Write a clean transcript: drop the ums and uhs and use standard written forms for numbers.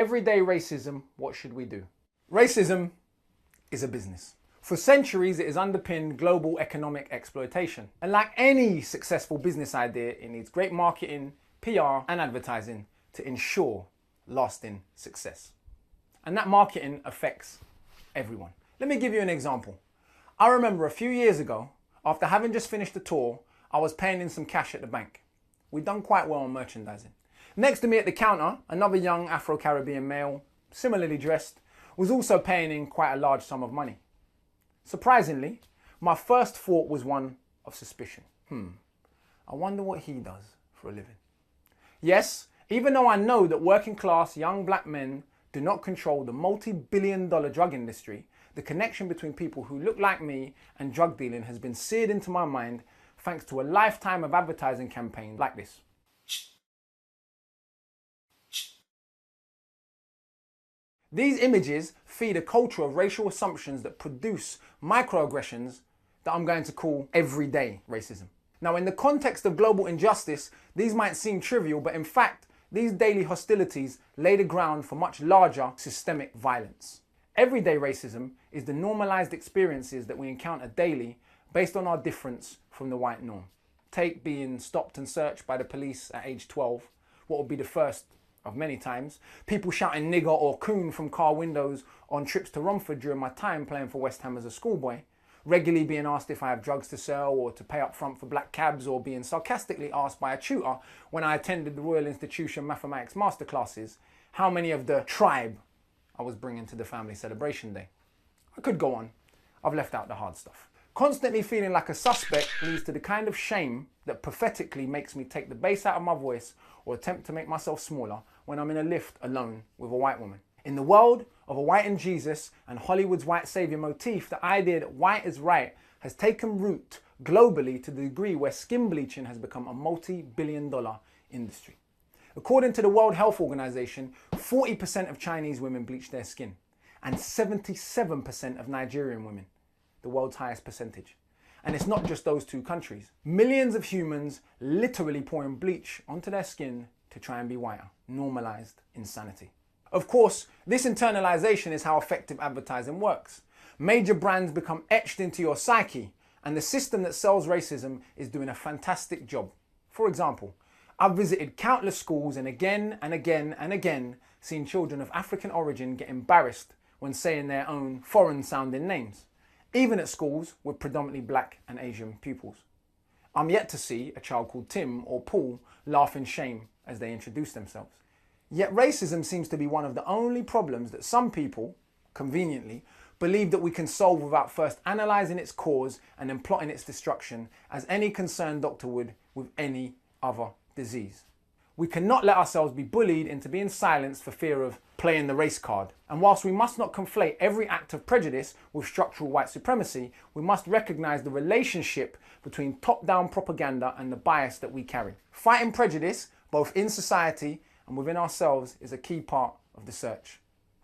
Everyday racism, what should we do? Racism is a business. For centuries, it has underpinned global economic exploitation. And like any successful business idea, it needs great marketing, PR, and advertising to ensure lasting success. And that marketing affects everyone. Let me give you an example. I remember a few years ago, after having just finished the tour, I was paying in some cash at the bank. We'd done quite well on merchandising. Next to me at the counter, another young Afro-Caribbean male, similarly dressed, was also paying in quite a large sum of money. Surprisingly, my first thought was one of suspicion. I wonder what he does for a living. Yes, even though I know that working class young black men do not control the multi-billion-dollar drug industry, the connection between people who look like me and drug dealing has been seared into my mind thanks to a lifetime of advertising campaigns like this. These images feed a culture of racial assumptions that produce microaggressions that I'm going to call everyday racism. Now, in the context of global injustice, these might seem trivial, but in fact, these daily hostilities lay the ground for much larger systemic violence. Everyday racism is the normalized experiences that we encounter daily based on our difference from the white norm. Take being stopped and searched by the police at age 12, what would be the first of many times. People shouting nigger or coon from car windows on trips to Romford during my time playing for West Ham as a schoolboy. Regularly being asked if I have drugs to sell or to pay up front for black cabs, or being sarcastically asked by a tutor when I attended the Royal Institution Mathematics Masterclasses how many of the tribe I was bringing to the family celebration day. I could go on. I've left out the hard stuff. Constantly feeling like a suspect leads to the kind of shame that pathetically makes me take the bass out of my voice or attempt to make myself smaller when I'm in a lift alone with a white woman. In the world of a white and Jesus and Hollywood's white savior motif, the idea that white is right has taken root globally to the degree where skin bleaching has become a multi-billion-dollar industry. According to the World Health Organization, 40% of Chinese women bleach their skin, and 77% of Nigerian women, the world's highest percentage. And it's not just those two countries. Millions of humans literally pouring bleach onto their skin to try and be whiter. Normalized insanity. Of course, this internalization is how effective advertising works. Major brands become etched into your psyche, and the system that sells racism is doing a fantastic job. For example, I've visited countless schools and again and again and again seen children of African origin get embarrassed when saying their own foreign-sounding names, even at schools with predominantly black and Asian pupils. I'm yet to see a child called Tim or Paul laugh in shame as they introduce themselves. Yet racism seems to be one of the only problems that some people, conveniently, believe that we can solve without first analysing its cause and then plotting its destruction, as any concerned doctor would with any other disease. We cannot let ourselves be bullied into being silenced for fear of playing the race card. And whilst we must not conflate every act of prejudice with structural white supremacy, we must recognise the relationship between top-down propaganda and the bias that we carry. Fighting prejudice, both in society and within ourselves, is a key part of the search